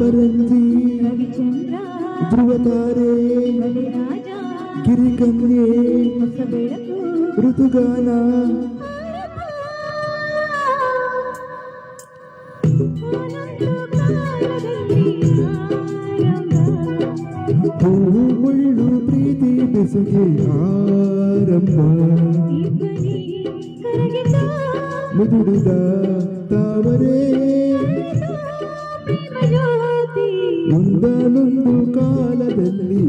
ಅಪರಂಜಿ ರವಿಚಂದ್ರ ಧ್ರುವತಾರೆ ಬಲಿರಾಜ ಗಿರಿಕನ್ಯೆ ಹೊಸ ಬೆಳಕು ಋತುಗಾನ ಹೂವು ಮುಳ್ಳು ಪ್ರೀತಿ ಬೆಸುಗೆ ಆರಂಭ ಮುದುಡಿದ ತಾವರೇ ಒಂದಾನೊಂದು ಕಾಲದಲ್ಲಿ